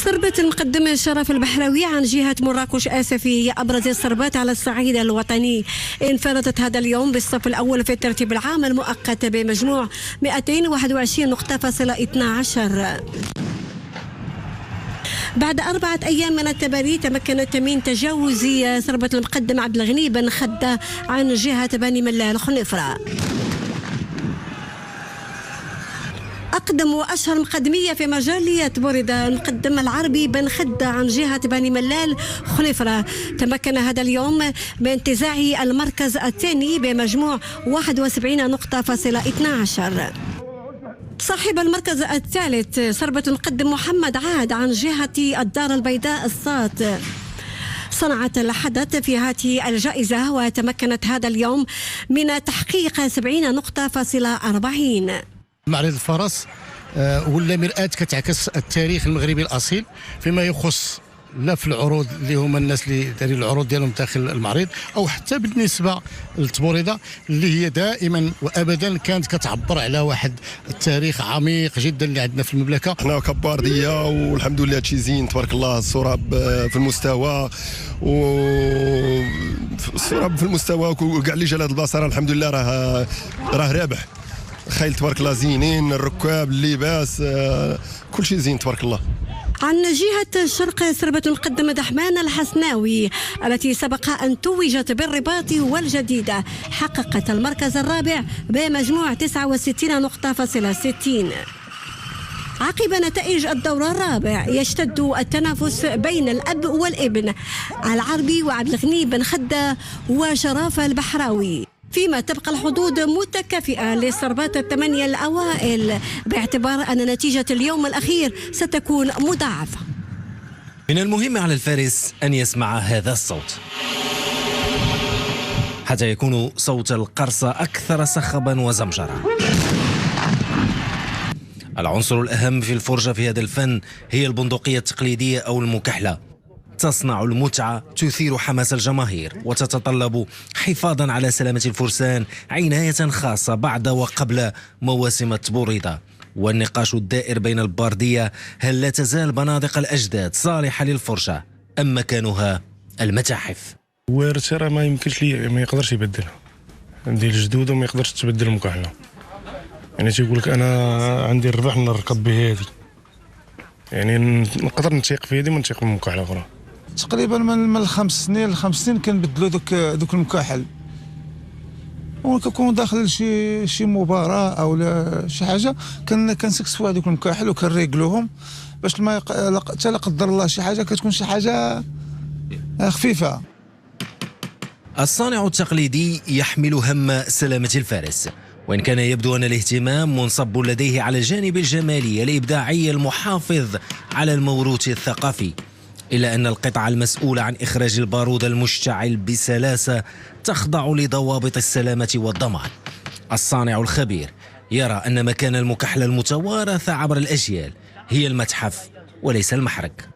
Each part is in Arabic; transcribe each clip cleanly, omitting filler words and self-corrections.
صربة المقدم شرف البحراوي عن جهة مراكش آسفي هي أبرز الصربات على الصعيد الوطني. انفردت هذا اليوم بالصف الأول في الترتيب العام المؤقت بمجموع 221 نقطة فاصلة 12. بعد 4 أيام من التباري تمكنت من تجاوز صربة المقدم عبد الغني بن خدة عن جهة بني ملال خنيفرة. أقدم وأشهر مقدمية في مجال تبوريدة المقدم العربي بن خدة عن جهة بني ملال خنيفرة تمكن هذا اليوم من انتزاع المركز الثاني بمجموع 71 نقطة فاصلة 12. صاحب المركز الثالث صربة المقدم محمد عاد عن جهة الدار البيضاء الصاد صنعت الحدث في هذه الجائزة وتمكنت هذا اليوم من تحقيق 70 نقطة فاصلة 40. معرض الفرس ولا مرآة كتعكس التاريخ المغربي الأصيل فيما يخص لا في العروض اللي هما الناس اللي دايرين العروض ديالهم داخل المعرض او حتى بالنسبه للتبوريده اللي هي دائما وابدا كانت كتعبر على واحد التاريخ عميق جدا اللي عندنا في المملكه. حنا كبارديه والحمد لله هادشي زين تبارك الله. الصوره في المستوى الصوره في المستوى وكاع اللي جا لهاد البلاصه الحمد لله راه رابح. خيل تبارك الله زينين، الركاب، اللباس، كل شيء زين تبارك الله. عن جهة الشرق صربة المقدم دحمان الحسناوي التي سبق أن توجت بالرباط والجديدة حققت المركز الرابع بمجموع 69 نقطة فاصلة 60. عقب نتائج الدور الرابع يشتد التنافس بين الأب والابن العربي وعبد الغني بن خدة وشرف البحراوي، فيما تبقى الحظوظ متكافئة للصربات الثمانية الأوائل باعتبار أن نتيجة اليوم الأخير ستكون مضاعفة. من المهم على الفارس أن يسمع هذا الصوت حتى يكون صوت القرصة أكثر صخبا وزمجرة. العنصر الأهم في الفرجة في هذا الفن هي البندقية التقليدية أو المكحلة. تصنع المتعة، تثير حماس الجماهير وتتطلب حفاظا على سلامة الفرسان عناية خاصة بعد وقبل مواسم التبوريدة. والنقاش الدائر بين الباردية هل لا تزال بنادق الأجداد صالحة للفرجة أم مكانها المتاحف؟ وارث راه ما يمكنش لي ما يقدرش يبدلها عندي الجدود وما يقدرش تبدل المكحلة. يعني تيقول لك أنا عندي الربح نركب به هذه، يعني نقدر نتيق في هذه وما نتيق في المكحلة أخرى. تقريبا من ال5 سنين ل5 سنين كنبدلوا دوك المكاحل وكنكون داخل شي مباراه او شي حاجه كنسكسفوا هذوك المكاحل وكنريقلوهم باش ما حتى لا قدر الله شي حاجه كتكون شي حاجه خفيفه. الصانع التقليدي يحمل هم سلامة الفارس، وإن كان يبدو أن الاهتمام منصب لديه على الجانب الجمالي الإبداعي المحافظ على الموروث الثقافي، إلا أن القطعة المسؤولة عن إخراج البارود المشتعل بسلاسة تخضع لضوابط السلامة والضمان. الصانع الخبير يرى أن مكان المكحلة المتوارثة عبر الأجيال هي المتحف وليس المحرك.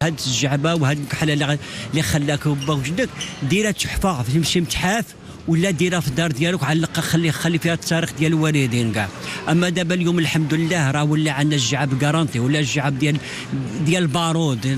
هاد الجعبة وهاد المكحلة اللي خلاك با وجدك ديرها تحفة في شي متحف ولا ديرها في الدار ديالك وعلقها خلي فيها التاريخ ديال الوالدين كاع. اما دابا اليوم الحمد لله راه ولا عندنا الجعاب كارونتي ولا الجعاب ديال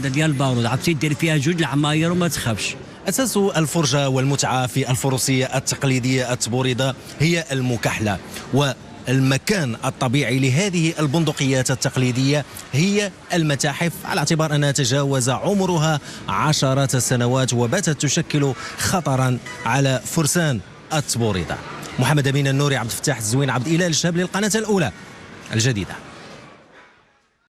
البارود عرفتي دير فيها جوج العماير وما تخافش. أساس الفرجة والمتعة في الفروسية التقليدية التبوريدة هي المكحلة، والمكان الطبيعي لهذه البندقيات التقليدية هي المتاحف، على اعتبار أنها تجاوز عمرها عشرات السنوات وباتت تشكل خطرا على فرسان التبوريدة. محمد أمين النوري، عبد الفتاح الزوين، عبد الإله الشاب للقناة الأولى الجديدة.